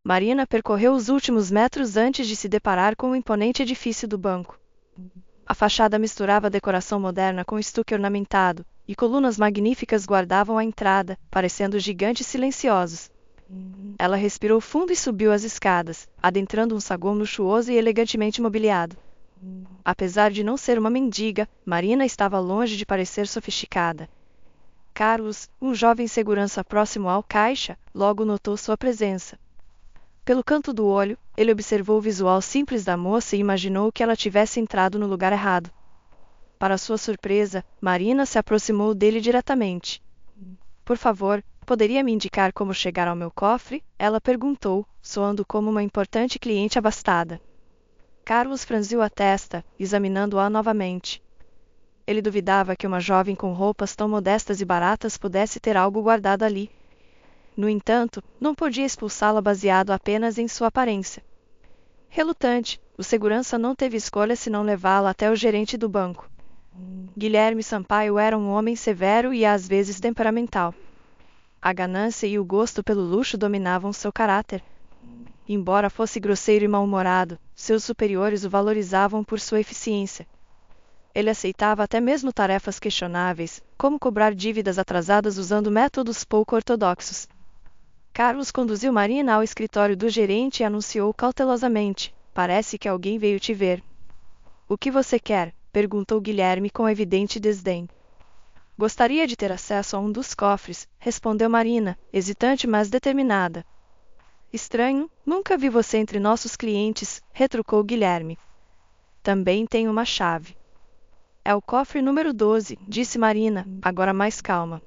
Marina percorreu os últimos metros antes de se deparar com o imponente edifício do banco. A fachada misturava decoração moderna com estuque ornamentado, e colunas magníficas guardavam a entrada, parecendo gigantes silenciosos. Ela respirou fundo e subiu as escadas, adentrando um saguão luxuoso e elegantemente mobiliado. Apesar de não ser uma mendiga, Marina estava longe de parecer sofisticada. Carlos, um jovem segurança próximo ao caixa, logo notou sua presença. Pelo canto do olho, ele observou o visual simples da moça e imaginou que ela tivesse entrado no lugar errado. Para sua surpresa, Marina se aproximou dele diretamente. Por favor, poderia me indicar como chegar ao meu cofre? Ela perguntou, soando como uma importante cliente abastada. Carlos franziu a testa, examinando-a novamente. Ele duvidava que uma jovem com roupas tão modestas e baratas pudesse ter algo guardado ali. No entanto, não podia expulsá-la baseado apenas em sua aparência. Relutante, o segurança não teve escolha senão levá-la até o gerente do banco. Guilherme Sampaio era um homem severo e às vezes temperamental. A ganância e o gosto pelo luxo dominavam seu caráter. Embora fosse grosseiro e mal-humorado, seus superiores o valorizavam por sua eficiência. Ele aceitava até mesmo tarefas questionáveis, como cobrar dívidas atrasadas usando métodos pouco ortodoxos. Carlos conduziu Marina ao escritório do gerente e anunciou cautelosamente: "Parece que alguém veio te ver." "O que você quer?" perguntou Guilherme com evidente desdém. "Gostaria de ter acesso a um dos cofres", respondeu Marina, hesitante mas determinada. "Estranho, nunca vi você entre nossos clientes", retrucou Guilherme. "Também tenho uma chave." "É o cofre número 12, disse Marina, agora mais calma.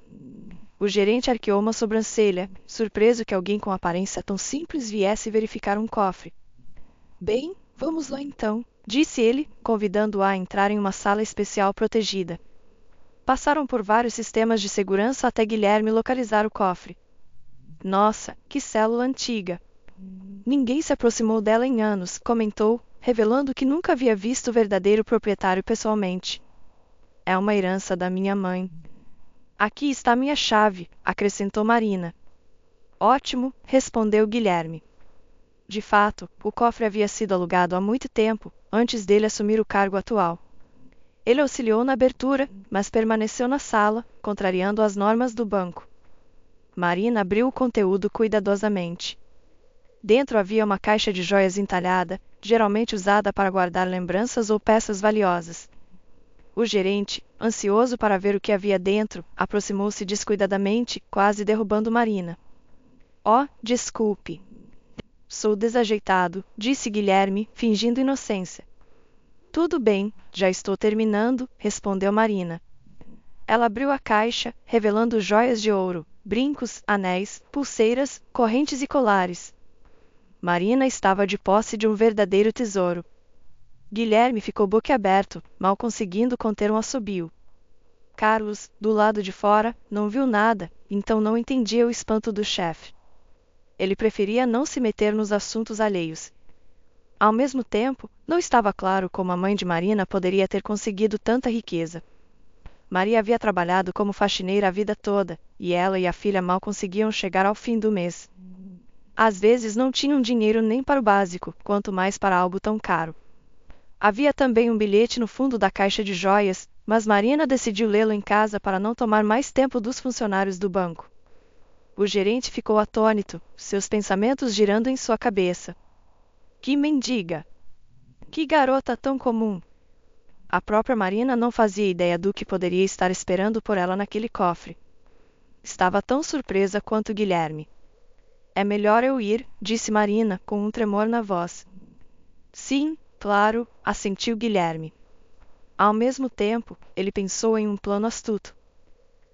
O gerente arqueou uma sobrancelha, surpreso que alguém com aparência tão simples viesse verificar um cofre. "Bem, vamos lá então", disse ele, convidando-a a entrar em uma sala especial protegida. Passaram por vários sistemas de segurança até Guilherme localizar o cofre. "Nossa, que célula antiga. Ninguém se aproximou dela em anos", comentou, revelando que nunca havia visto o verdadeiro proprietário pessoalmente. "É uma herança da minha mãe." "Aqui está minha chave", acrescentou Marina. "Ótimo", respondeu Guilherme. De fato, o cofre havia sido alugado há muito tempo, antes dele assumir o cargo atual. Ele auxiliou na abertura, mas permaneceu na sala, contrariando as normas do banco. Marina abriu o conteúdo cuidadosamente. Dentro havia uma caixa de joias entalhada, geralmente usada para guardar lembranças ou peças valiosas. O gerente, ansioso para ver o que havia dentro, aproximou-se descuidadamente, quase derrubando Marina. "Oh, desculpe. Sou desajeitado", disse Guilherme, fingindo inocência. "Tudo bem, já estou terminando", respondeu Marina. Ela abriu a caixa, revelando joias de ouro, brincos, anéis, pulseiras, correntes e colares. Marina estava de posse de um verdadeiro tesouro. Guilherme ficou boquiaberto, mal conseguindo conter um assobio. Carlos, do lado de fora, não viu nada, então não entendia o espanto do chefe. Ele preferia não se meter nos assuntos alheios. Ao mesmo tempo, não estava claro como a mãe de Marina poderia ter conseguido tanta riqueza. Maria havia trabalhado como faxineira a vida toda, e ela e a filha mal conseguiam chegar ao fim do mês. Às vezes não tinham dinheiro nem para o básico, quanto mais para algo tão caro. Havia também um bilhete no fundo da caixa de joias, mas Marina decidiu lê-lo em casa para não tomar mais tempo dos funcionários do banco. O gerente ficou atônito, seus pensamentos girando em sua cabeça. Que mendiga! Que garota tão comum! A própria Marina não fazia ideia do que poderia estar esperando por ela naquele cofre. Estava tão surpresa quanto Guilherme. "É melhor eu ir", disse Marina, com um tremor na voz. "Sim, claro", assentiu Guilherme. Ao mesmo tempo, ele pensou em um plano astuto.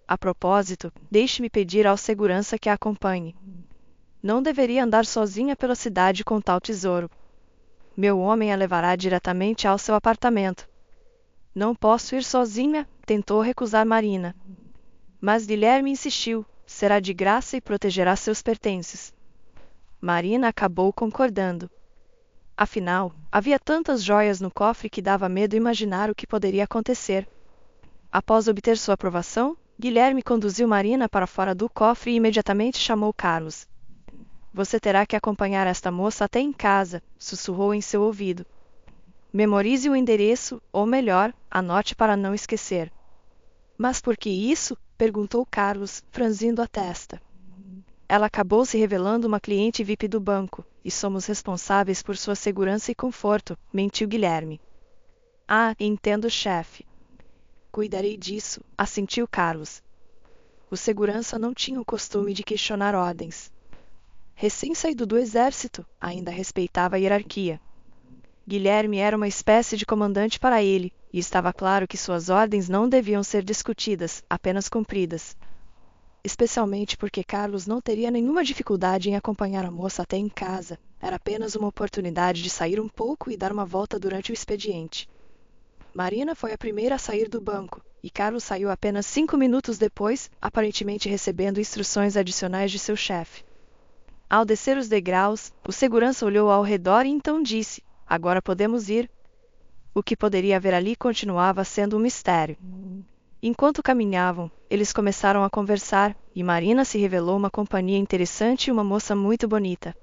"A propósito, deixe-me pedir ao segurança que a acompanhe. Não deveria andar sozinha pela cidade com tal tesouro. Meu homem a levará diretamente ao seu apartamento." "Não posso ir sozinha", tentou recusar Marina. Mas Guilherme insistiu: "Será de graça e protegerá seus pertences." Marina acabou concordando. Afinal, havia tantas joias no cofre que dava medo imaginar o que poderia acontecer. Após obter sua aprovação, Guilherme conduziu Marina para fora do cofre e imediatamente chamou Carlos. Você terá que acompanhar esta moça até em casa, sussurrou em seu ouvido. Memorize o endereço, ou melhor, anote para não esquecer. Mas por que isso? Perguntou Carlos, franzindo a testa. Ela acabou se revelando uma cliente VIP do banco, e somos responsáveis por sua segurança e conforto, mentiu Guilherme. Ah, entendo, chefe. Cuidarei disso, assentiu Carlos. O segurança não tinha o costume de questionar ordens. Recém-saído do exército, ainda respeitava a hierarquia. Guilherme era uma espécie de comandante para ele, e estava claro que suas ordens não deviam ser discutidas, apenas cumpridas. Especialmente porque Carlos não teria nenhuma dificuldade em acompanhar a moça até em casa. Era apenas uma oportunidade de sair um pouco e dar uma volta durante o expediente. Marina foi a primeira a sair do banco, e Carlos saiu apenas 5 minutos depois, aparentemente recebendo instruções adicionais de seu chefe. Ao descer os degraus, o segurança olhou ao redor e então disse: agora podemos ir. O que poderia haver ali continuava sendo um mistério. Enquanto caminhavam, eles começaram a conversar, e Marina se revelou uma companhia interessante e uma moça muito bonita.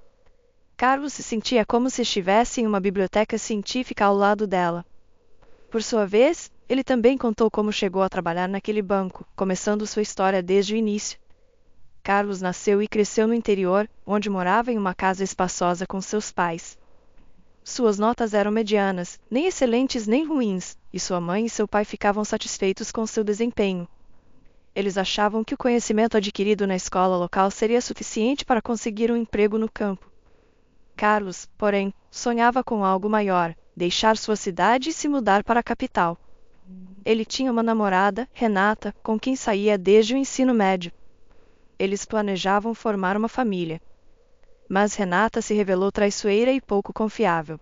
Carlos se sentia como se estivesse em uma biblioteca científica ao lado dela. Por sua vez, ele também contou como chegou a trabalhar naquele banco, começando sua história desde o início. Carlos nasceu e cresceu no interior, onde morava em uma casa espaçosa com seus pais. Suas notas eram medianas, nem excelentes nem ruins, e sua mãe e seu pai ficavam satisfeitos com seu desempenho. Eles achavam que o conhecimento adquirido na escola local seria suficiente para conseguir um emprego no campo. Carlos, porém, sonhava com algo maior: deixar sua cidade e se mudar para a capital. Ele tinha uma namorada, Renata, com quem saía desde o ensino médio. Eles planejavam formar uma família. Mas Renata se revelou traiçoeira e pouco confiável.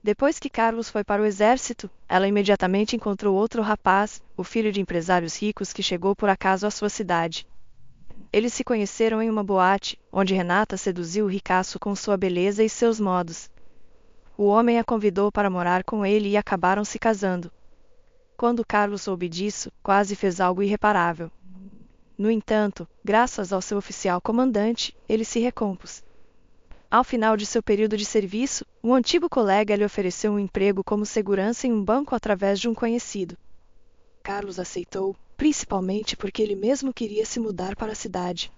Depois que Carlos foi para o exército, ela imediatamente encontrou outro rapaz, o filho de empresários ricos que chegou por acaso à sua cidade. Eles se conheceram em uma boate, onde Renata seduziu o ricaço com sua beleza e seus modos. O homem a convidou para morar com ele e acabaram se casando. Quando Carlos soube disso, quase fez algo irreparável. No entanto, graças ao seu oficial comandante, ele se recompôs. Ao final de seu período de serviço, um antigo colega lhe ofereceu um emprego como segurança em um banco através de um conhecido. Carlos aceitou, principalmente porque ele mesmo queria se mudar para a cidade.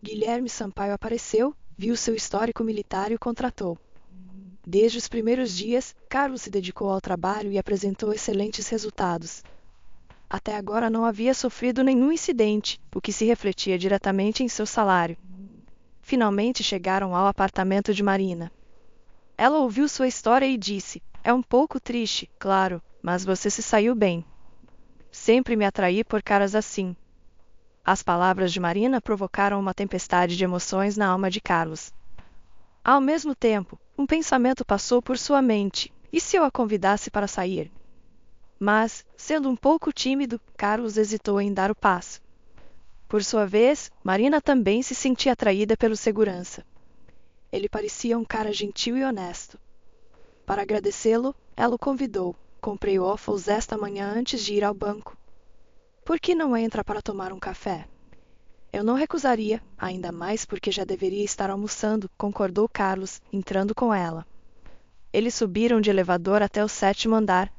Guilherme Sampaio apareceu, viu seu histórico militar e o contratou. Desde os primeiros dias, Carlos se dedicou ao trabalho e apresentou excelentes resultados. Até agora não havia sofrido nenhum incidente, o que se refletia diretamente em seu salário. Finalmente chegaram ao apartamento de Marina. Ela ouviu sua história e disse: é um pouco triste, claro, mas você se saiu bem. Sempre me atraí por caras assim. As palavras de Marina provocaram uma tempestade de emoções na alma de Carlos. Ao mesmo tempo, um pensamento passou por sua mente: e se eu a convidasse para sair? Mas, sendo um pouco tímido, Carlos hesitou em dar o passo. Por sua vez, Marina também se sentia atraída pelo segurança. Ele parecia um cara gentil e honesto. Para agradecê-lo, ela o convidou: comprei waffles esta manhã antes de ir ao banco. Por que não entra para tomar um café? Eu não recusaria, ainda mais porque já deveria estar almoçando, concordou Carlos, entrando com ela. Eles subiram de elevador até o 7º andar.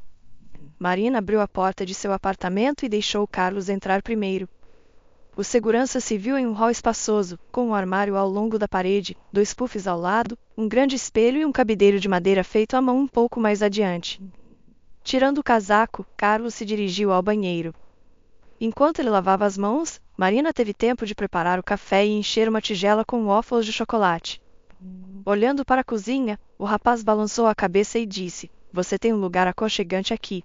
Marina abriu a porta de seu apartamento e deixou Carlos entrar primeiro. O segurança se viu em um hall espaçoso, com um armário ao longo da parede, 2 puffs ao lado, um grande espelho e um cabideiro de madeira feito à mão um pouco mais adiante. Tirando o casaco, Carlos se dirigiu ao banheiro. Enquanto ele lavava as mãos, Marina teve tempo de preparar o café e encher uma tigela com waffles de chocolate. Olhando para a cozinha, o rapaz balançou a cabeça e disse: você tem um lugar aconchegante aqui.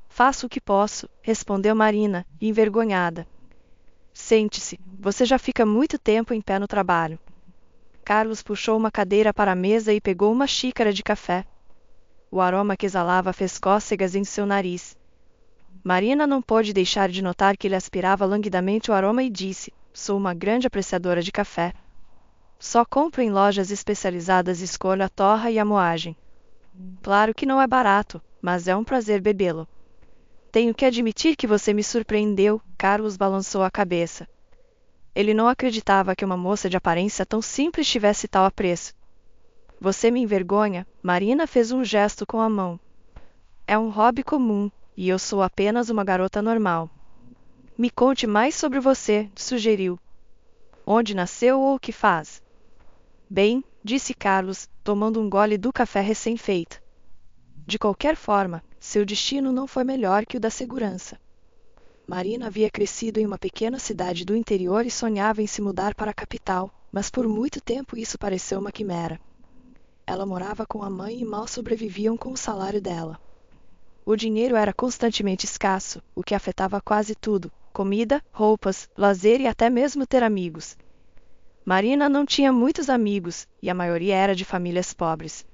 Faço o que posso, respondeu Marina, envergonhada. Sente-se, você já fica muito tempo em pé no trabalho. Carlos puxou uma cadeira para a mesa e pegou uma xícara de café. O aroma que exalava fez cócegas em seu nariz. Marina não pôde deixar de notar que ele aspirava languidamente o aroma e disse: sou uma grande apreciadora de café. Só compro em lojas especializadas e escolho a torra e a moagem. Claro que não é barato, mas é um prazer bebê-lo. Tenho que admitir que você me surpreendeu, Carlos balançou a cabeça. Ele não acreditava que uma moça de aparência tão simples tivesse tal apreço. Você me envergonha, Marina fez um gesto com a mão. É um hobby comum, e eu sou apenas uma garota normal. Me conte mais sobre você, sugeriu. Onde nasceu ou o que faz? Bem, disse Carlos, tomando um gole do café recém-feito. De qualquer forma, seu destino não foi melhor que o da segurança. Marina havia crescido em uma pequena cidade do interior e sonhava em se mudar para a capital, mas por muito tempo isso pareceu uma quimera. Ela morava com a mãe e mal sobreviviam com o salário dela. O dinheiro era constantemente escasso, o que afetava quase tudo: comida, roupas, lazer e até mesmo ter amigos. Marina não tinha muitos amigos, e a maioria era de famílias pobres.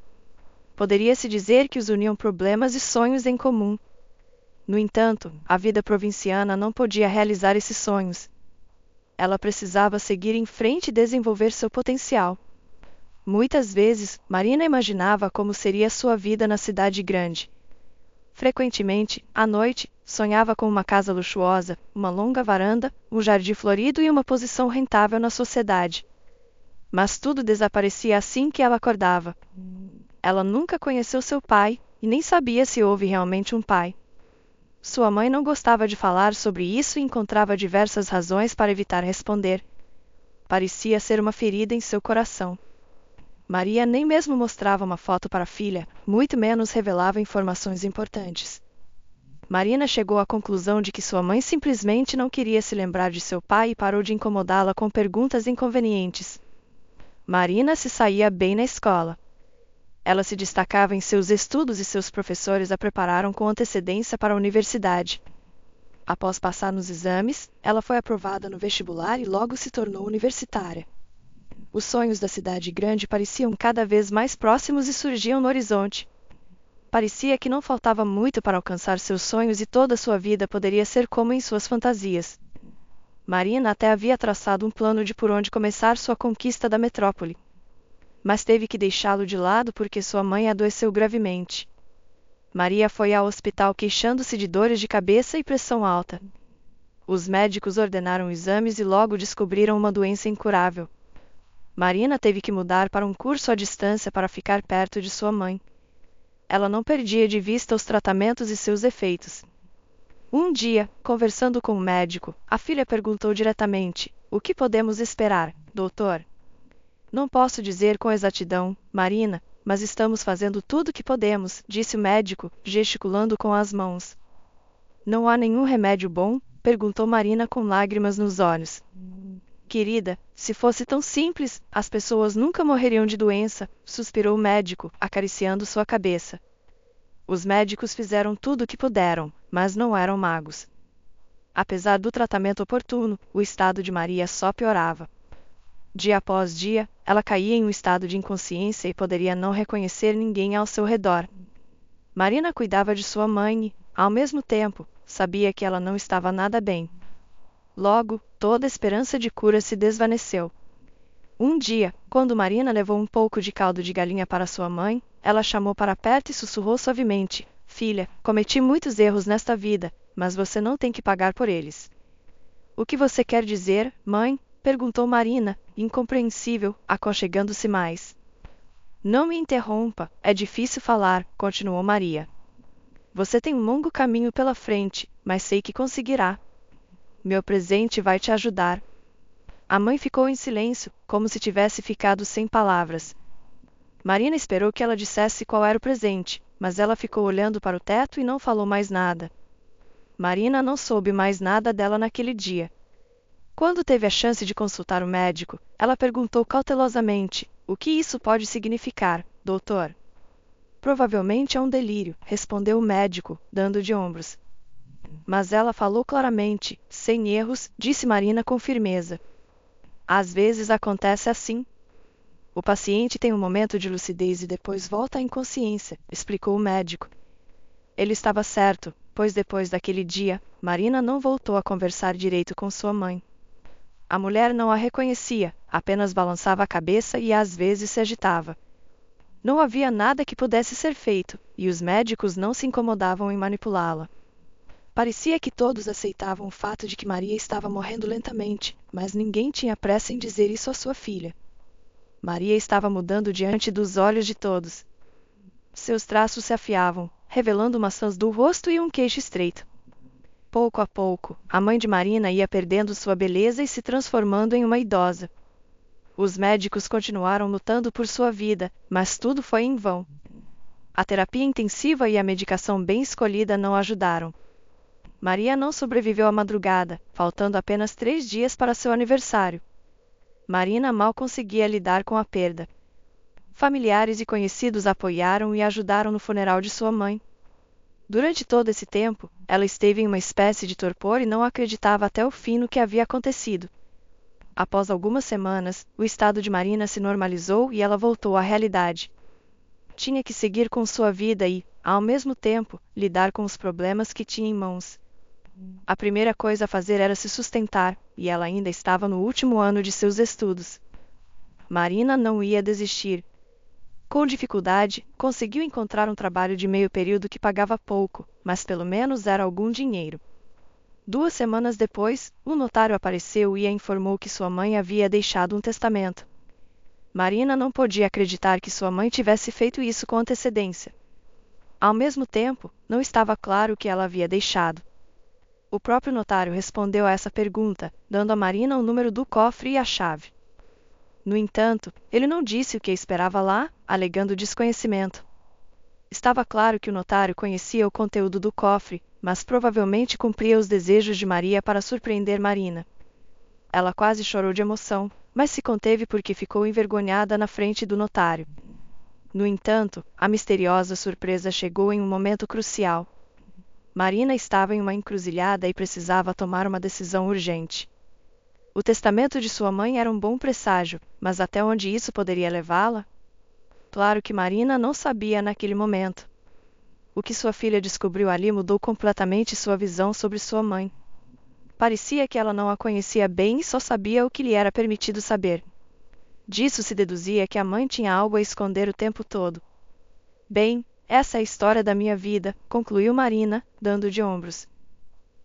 Poderia-se dizer que os uniam problemas e sonhos em comum. No entanto, a vida provinciana não podia realizar esses sonhos. Ela precisava seguir em frente e desenvolver seu potencial. Muitas vezes, Marina imaginava como seria sua vida na cidade grande. Frequentemente, à noite, sonhava com uma casa luxuosa, uma longa varanda, um jardim florido e uma posição rentável na sociedade. Mas tudo desaparecia assim que ela acordava. Ela nunca conheceu seu pai, e nem sabia se houve realmente um pai. Sua mãe não gostava de falar sobre isso e encontrava diversas razões para evitar responder. Parecia ser uma ferida em seu coração. Maria nem mesmo mostrava uma foto para a filha, muito menos revelava informações importantes. Marina chegou à conclusão de que sua mãe simplesmente não queria se lembrar de seu pai e parou de incomodá-la com perguntas inconvenientes. Marina se saía bem na escola. Ela se destacava em seus estudos e seus professores a prepararam com antecedência para a universidade. Após passar nos exames, ela foi aprovada no vestibular e logo se tornou universitária. Os sonhos da cidade grande pareciam cada vez mais próximos e surgiam no horizonte. Parecia que não faltava muito para alcançar seus sonhos e toda sua vida poderia ser como em suas fantasias. Marina até havia traçado um plano de por onde começar sua conquista da metrópole. Mas teve que deixá-lo de lado porque sua mãe adoeceu gravemente. Maria foi ao hospital queixando-se de dores de cabeça e pressão alta. Os médicos ordenaram exames e logo descobriram uma doença incurável. Marina teve que mudar para um curso à distância para ficar perto de sua mãe. Ela não perdia de vista os tratamentos e seus efeitos. Um dia, conversando com o médico, a filha perguntou diretamente: "O que podemos esperar, doutor?" "Não posso dizer com exatidão, Marina, mas estamos fazendo tudo o que podemos", disse o médico, gesticulando com as mãos. "Não há nenhum remédio bom?", perguntou Marina com lágrimas nos olhos. "Querida, se fosse tão simples, as pessoas nunca morreriam de doença", suspirou o médico, acariciando sua cabeça. Os médicos fizeram tudo o que puderam, mas não eram magos. Apesar do tratamento oportuno, o estado de Maria só piorava. Dia após dia, ela caía em um estado de inconsciência e poderia não reconhecer ninguém ao seu redor. Marina cuidava de sua mãe e, ao mesmo tempo, sabia que ela não estava nada bem. Logo, toda esperança de cura se desvaneceu. Um dia, quando Marina levou um pouco de caldo de galinha para sua mãe, ela chamou para perto e sussurrou suavemente: "Filha, cometi muitos erros nesta vida, mas você não tem que pagar por eles." "O que você quer dizer, mãe?", perguntou Marina, incompreensível, aconchegando-se mais. "Não me interrompa, é difícil falar", continuou Maria. "Você tem um longo caminho pela frente, mas sei que conseguirá. Meu presente vai te ajudar." A mãe ficou em silêncio, como se tivesse ficado sem palavras. Marina esperou que ela dissesse qual era o presente, mas ela ficou olhando para o teto e não falou mais nada. Marina não soube mais nada dela naquele dia. Quando teve a chance de consultar o médico, ela perguntou cautelosamente: "O que isso pode significar, doutor?" "Provavelmente é um delírio", respondeu o médico, dando de ombros. "Mas ela falou claramente, sem erros", disse Marina com firmeza. "Às vezes acontece assim. O paciente tem um momento de lucidez e depois volta à inconsciência", explicou o médico. Ele estava certo, pois depois daquele dia, Marina não voltou a conversar direito com sua mãe. A mulher não a reconhecia, apenas balançava a cabeça e às vezes se agitava. Não havia nada que pudesse ser feito, e os médicos não se incomodavam em manipulá-la. Parecia que todos aceitavam o fato de que Maria estava morrendo lentamente, mas ninguém tinha pressa em dizer isso à sua filha. Maria estava mudando diante dos olhos de todos. Seus traços se afiavam, revelando maçãs do rosto e um queixo estreito. Pouco a pouco, a mãe de Marina ia perdendo sua beleza e se transformando em uma idosa. Os médicos continuaram lutando por sua vida, mas tudo foi em vão. A terapia intensiva e a medicação bem escolhida não ajudaram. Maria não sobreviveu à madrugada, faltando apenas 3 dias para seu aniversário. Marina mal conseguia lidar com a perda. Familiares e conhecidos apoiaram e ajudaram no funeral de sua mãe. Durante todo esse tempo, ela esteve em uma espécie de torpor e não acreditava até o fim no que havia acontecido. Após algumas semanas, o estado de Marina se normalizou e ela voltou à realidade. Tinha que seguir com sua vida e, ao mesmo tempo, lidar com os problemas que tinha em mãos. A primeira coisa a fazer era se sustentar, e ela ainda estava no último ano de seus estudos. Marina não ia desistir. Com dificuldade, conseguiu encontrar um trabalho de meio período que pagava pouco, mas pelo menos era algum dinheiro. 2 semanas depois, o notário apareceu e a informou que sua mãe havia deixado um testamento. Marina não podia acreditar que sua mãe tivesse feito isso com antecedência. Ao mesmo tempo, não estava claro o que ela havia deixado. O próprio notário respondeu a essa pergunta, dando a Marina o número do cofre e a chave. No entanto, ele não disse o que esperava lá, alegando desconhecimento. Estava claro que o notário conhecia o conteúdo do cofre, mas provavelmente cumpria os desejos de Maria para surpreender Marina. Ela quase chorou de emoção, mas se conteve porque ficou envergonhada na frente do notário. No entanto, a misteriosa surpresa chegou em um momento crucial. Marina estava em uma encruzilhada e precisava tomar uma decisão urgente. O testamento de sua mãe era um bom presságio, mas até onde isso poderia levá-la? Claro que Marina não sabia naquele momento. O que sua filha descobriu ali mudou completamente sua visão sobre sua mãe. Parecia que ela não a conhecia bem e só sabia o que lhe era permitido saber. Disso se deduzia que a mãe tinha algo a esconder o tempo todo. Bem, essa é a história da minha vida, concluiu Marina, dando de ombros.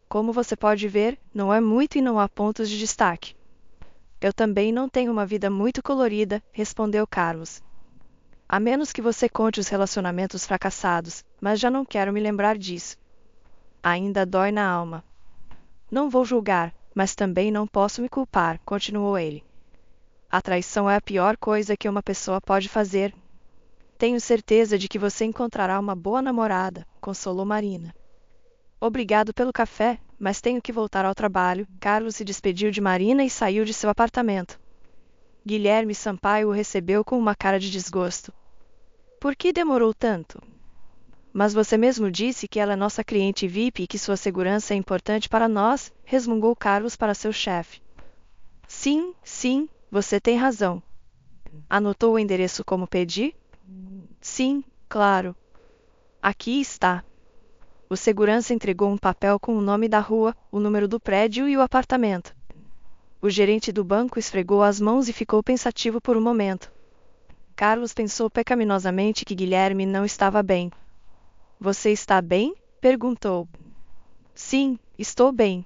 Como você pode ver, não é muito e não há pontos de destaque. Eu também não tenho uma vida muito colorida, respondeu Carlos. A menos que você conte os relacionamentos fracassados, mas já não quero me lembrar disso. Ainda dói na alma. Não vou julgar, mas também não posso me culpar, continuou ele. A traição é a pior coisa que uma pessoa pode fazer. Tenho certeza de que você encontrará uma boa namorada, consolou Marina. Obrigado pelo café, mas tenho que voltar ao trabalho. Carlos se despediu de Marina e saiu de seu apartamento. Guilherme Sampaio o recebeu com uma cara de desgosto. Por que demorou tanto? Mas você mesmo disse que ela é nossa cliente VIP e que sua segurança é importante para nós, resmungou Carlos para seu chefe. Sim, você tem razão. Anotou o endereço como pedi? Sim, claro. Aqui está. O segurança entregou um papel com o nome da rua, o número do prédio e o apartamento. O gerente do banco esfregou as mãos e ficou pensativo por um momento. Carlos pensou pecaminosamente que Guilherme não estava bem. Você está bem? Perguntou. Sim, estou bem.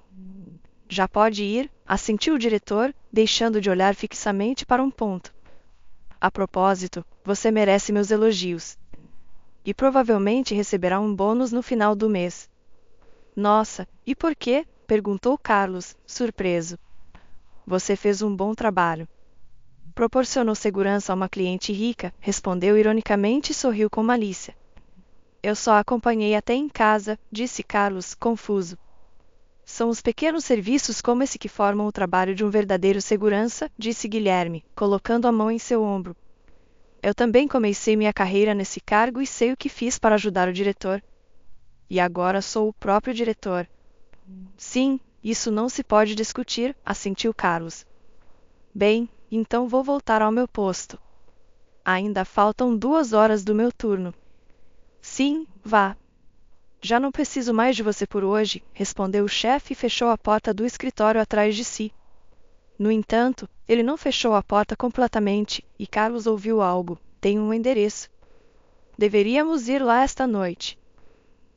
Já pode ir, assentiu o diretor, deixando de olhar fixamente para um ponto. A propósito, você merece meus elogios. E provavelmente receberá um bônus no final do mês. Nossa, e por quê? Perguntou Carlos, surpreso. Você fez um bom trabalho. Proporcionou segurança a uma cliente rica, respondeu ironicamente e sorriu com malícia. Eu só a acompanhei até em casa, disse Carlos, confuso. São os pequenos serviços como esse que formam o trabalho de um verdadeiro segurança, disse Guilherme, colocando a mão em seu ombro. Eu também comecei minha carreira nesse cargo e sei o que fiz para ajudar o diretor. E agora sou o próprio diretor. Sim, isso não se pode discutir, assentiu Carlos. Bem, então vou voltar ao meu posto. Ainda faltam 2 horas do meu turno. Sim, vá. Já não preciso mais de você por hoje, respondeu o chefe e fechou a porta do escritório atrás de si. No entanto, ele não fechou a porta completamente, e Carlos ouviu algo. Tem um endereço. Deveríamos ir lá esta noite.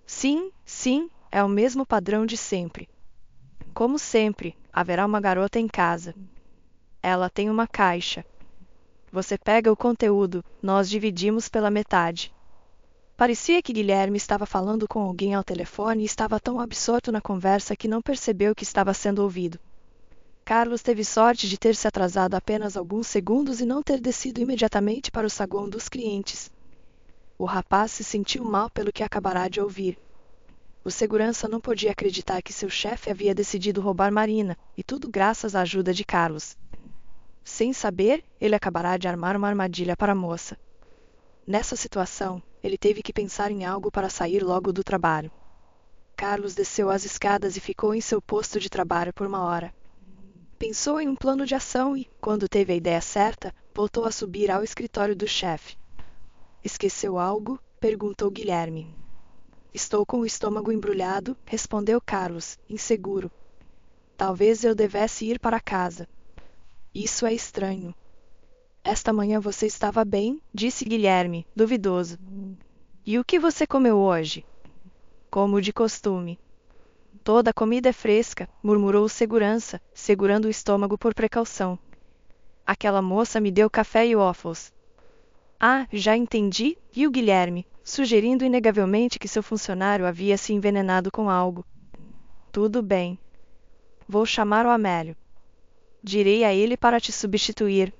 Sim, É o mesmo padrão de sempre. Como sempre, haverá uma garota em casa. Ela tem uma caixa. Você pega o conteúdo, nós dividimos pela metade. Parecia que Guilherme estava falando com alguém ao telefone e estava tão absorto na conversa que não percebeu que estava sendo ouvido. Carlos teve sorte de ter se atrasado apenas alguns segundos e não ter descido imediatamente para o saguão dos clientes. O rapaz se sentiu mal pelo que acabará de ouvir. O segurança não podia acreditar que seu chefe havia decidido roubar Marina, e tudo graças à ajuda de Carlos. Sem saber, ele acabará de armar uma armadilha para a moça. Nessa situação, ele teve que pensar em algo para sair logo do trabalho. Carlos desceu as escadas e ficou em seu posto de trabalho por uma hora. Pensou em um plano de ação e, quando teve a ideia certa, voltou a subir ao escritório do chefe. Esqueceu algo? Perguntou Guilherme. Estou com o estômago embrulhado, respondeu Carlos, inseguro. Talvez eu devesse ir para casa. Isso é estranho. Esta manhã você estava bem, disse Guilherme, duvidoso. E o que você comeu hoje? Como de costume. Toda a comida é fresca, murmurou o segurança, segurando o estômago por precaução. Aquela moça me deu café e waffles. Ah, já entendi, riu Guilherme, sugerindo inegavelmente que seu funcionário havia se envenenado com algo. Tudo bem. Vou chamar o Amélio. Direi a ele para te substituir.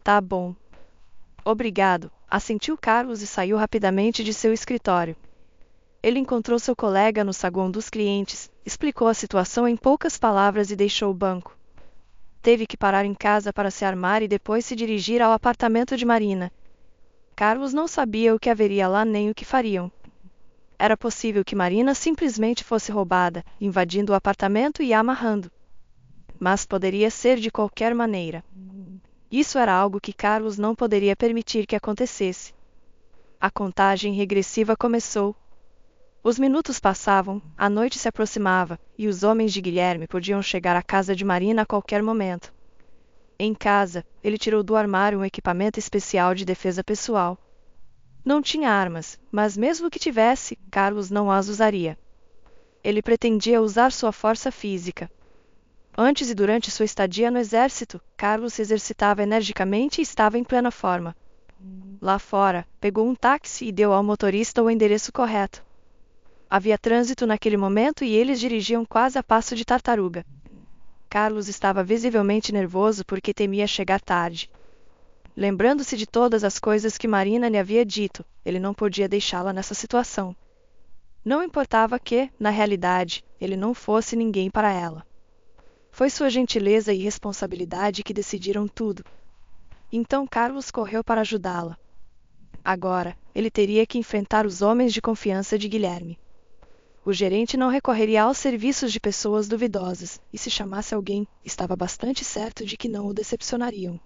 Tá bom. Obrigado, assentiu Carlos e saiu rapidamente de seu escritório. Ele encontrou seu colega no saguão dos clientes, explicou a situação em poucas palavras e deixou o banco. Teve que parar em casa para se armar e depois se dirigir ao apartamento de Marina. Carlos não sabia o que haveria lá nem o que fariam. Era possível que Marina simplesmente fosse roubada, invadindo o apartamento e a amarrando. Mas poderia ser de qualquer maneira. Isso era algo que Carlos não poderia permitir que acontecesse. A contagem regressiva começou. Os minutos passavam, a noite se aproximava, e os homens de Guilherme podiam chegar à casa de Marina a qualquer momento. Em casa, ele tirou do armário um equipamento especial de defesa pessoal. Não tinha armas, mas mesmo que tivesse, Carlos não as usaria. Ele pretendia usar sua força física. Antes e durante sua estadia no exército, Carlos se exercitava energicamente e estava em plena forma. Lá fora, pegou um táxi e deu ao motorista o endereço correto. Havia trânsito naquele momento e eles dirigiam quase a passo de tartaruga. Carlos estava visivelmente nervoso porque temia chegar tarde. Lembrando-se de todas as coisas que Marina lhe havia dito, ele não podia deixá-la nessa situação. Não importava que, na realidade, ele não fosse ninguém para ela. Foi sua gentileza e responsabilidade que decidiram tudo. Então Carlos correu para ajudá-la. Agora, ele teria que enfrentar os homens de confiança de Guilherme. O gerente não recorreria aos serviços de pessoas duvidosas, e se chamasse alguém, estava bastante certo de que não o decepcionariam.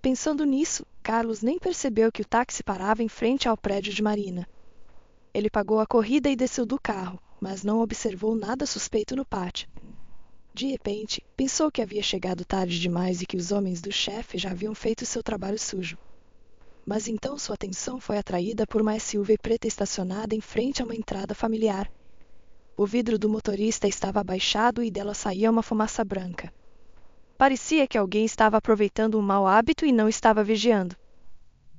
Pensando nisso, Carlos nem percebeu que o táxi parava em frente ao prédio de Marina. Ele pagou a corrida e desceu do carro, mas não observou nada suspeito no pátio. De repente, pensou que havia chegado tarde demais e que os homens do chefe já haviam feito seu trabalho sujo. Mas então sua atenção foi atraída por uma SUV preta estacionada em frente a uma entrada familiar. O vidro do motorista estava abaixado e dela saía uma fumaça branca. Parecia que alguém estava aproveitando um mau hábito e não estava vigiando.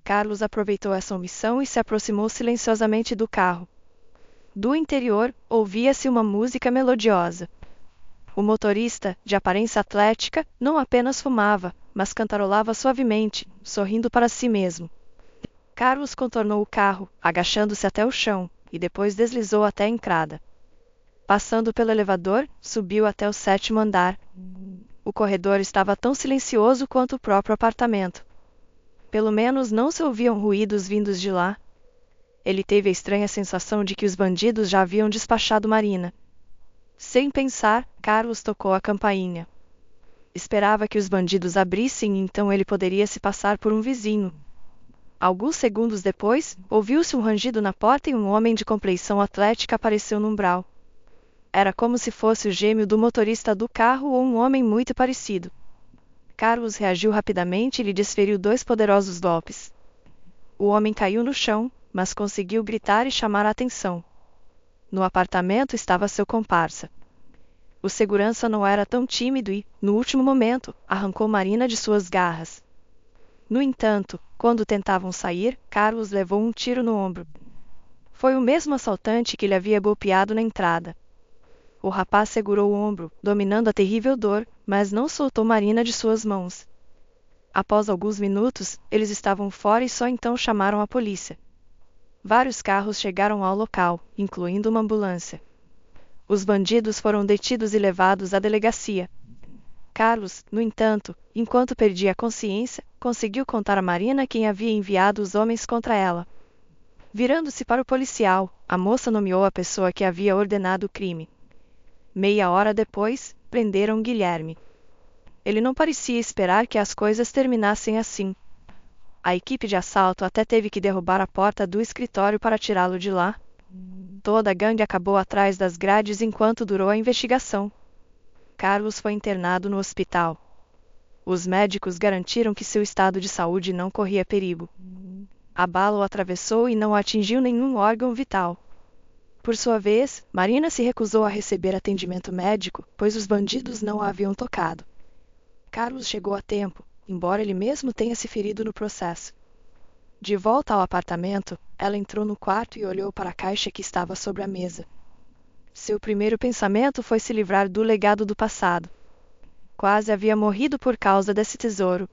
Carlos aproveitou essa omissão e se aproximou silenciosamente do carro. Do interior, ouvia-se uma música melodiosa. O motorista, de aparência atlética, não apenas fumava, mas cantarolava suavemente, sorrindo para si mesmo. Carlos contornou o carro, agachando-se até o chão, e depois deslizou até a entrada. Passando pelo elevador, subiu até o 7º andar. O corredor estava tão silencioso quanto o próprio apartamento. Pelo menos não se ouviam ruídos vindos de lá. Ele teve a estranha sensação de que os bandidos já haviam despachado Marina. Sem pensar, Carlos tocou a campainha. Esperava que os bandidos abrissem e então ele poderia se passar por um vizinho. Alguns segundos depois, ouviu-se um rangido na porta e um homem de compleição atlética apareceu no umbral. Era como se fosse o gêmeo do motorista do carro ou um homem muito parecido. Carlos reagiu rapidamente e lhe desferiu 2 poderosos golpes. O homem caiu no chão, mas conseguiu gritar e chamar a atenção. No apartamento estava seu comparsa. O segurança não era tão tímido e, no último momento, arrancou Marina de suas garras. No entanto, quando tentavam sair, Carlos levou um tiro no ombro. Foi o mesmo assaltante que lhe havia golpeado na entrada. O rapaz segurou o ombro, dominando a terrível dor, mas não soltou Marina de suas mãos. Após alguns minutos, eles estavam fora e só então chamaram a polícia. Vários carros chegaram ao local, incluindo uma ambulância. Os bandidos foram detidos e levados à delegacia. Carlos, no entanto, enquanto perdia a consciência, conseguiu contar a Marina quem havia enviado os homens contra ela. Virando-se para o policial, a moça nomeou a pessoa que havia ordenado o crime. Meia hora depois, prenderam Guilherme. Ele não parecia esperar que as coisas terminassem assim. A equipe de assalto até teve que derrubar a porta do escritório para tirá-lo de lá. Toda a gangue acabou atrás das grades enquanto durou a investigação. Carlos foi internado no hospital. Os médicos garantiram que seu estado de saúde não corria perigo. A bala o atravessou e não atingiu nenhum órgão vital. Por sua vez, Marina se recusou a receber atendimento médico, pois os bandidos não a haviam tocado. Carlos chegou a tempo, embora ele mesmo tenha se ferido no processo. De volta ao apartamento, ela entrou no quarto e olhou para a caixa que estava sobre a mesa. Seu primeiro pensamento foi se livrar do legado do passado. Quase havia morrido por causa desse tesouro.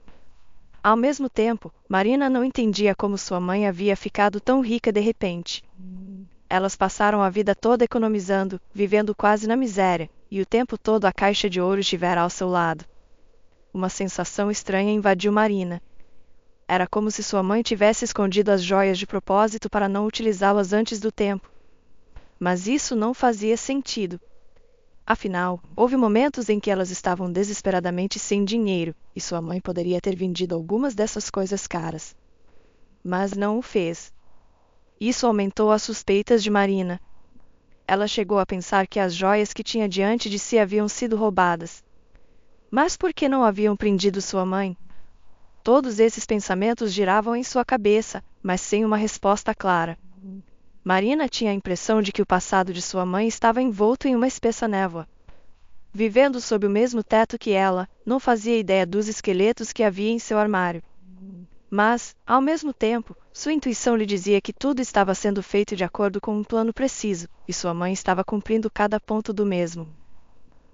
Ao mesmo tempo, Marina não entendia como sua mãe havia ficado tão rica de repente. Elas passaram a vida toda economizando, vivendo quase na miséria, e o tempo todo a caixa de ouro estivera ao seu lado. Uma sensação estranha invadiu Marina. Era como se sua mãe tivesse escondido as joias de propósito para não utilizá-las antes do tempo. Mas isso não fazia sentido. Afinal, houve momentos em que elas estavam desesperadamente sem dinheiro, e sua mãe poderia ter vendido algumas dessas coisas caras. Mas não o fez. Isso aumentou as suspeitas de Marina. Ela chegou a pensar que as joias que tinha diante de si haviam sido roubadas. Mas por que não haviam prendido sua mãe? Todos esses pensamentos giravam em sua cabeça, mas sem uma resposta clara. Marina tinha a impressão de que o passado de sua mãe estava envolto em uma espessa névoa. Vivendo sob o mesmo teto que ela, não fazia ideia dos esqueletos que havia em seu armário. Mas, ao mesmo tempo, sua intuição lhe dizia que tudo estava sendo feito de acordo com um plano preciso, e sua mãe estava cumprindo cada ponto do mesmo.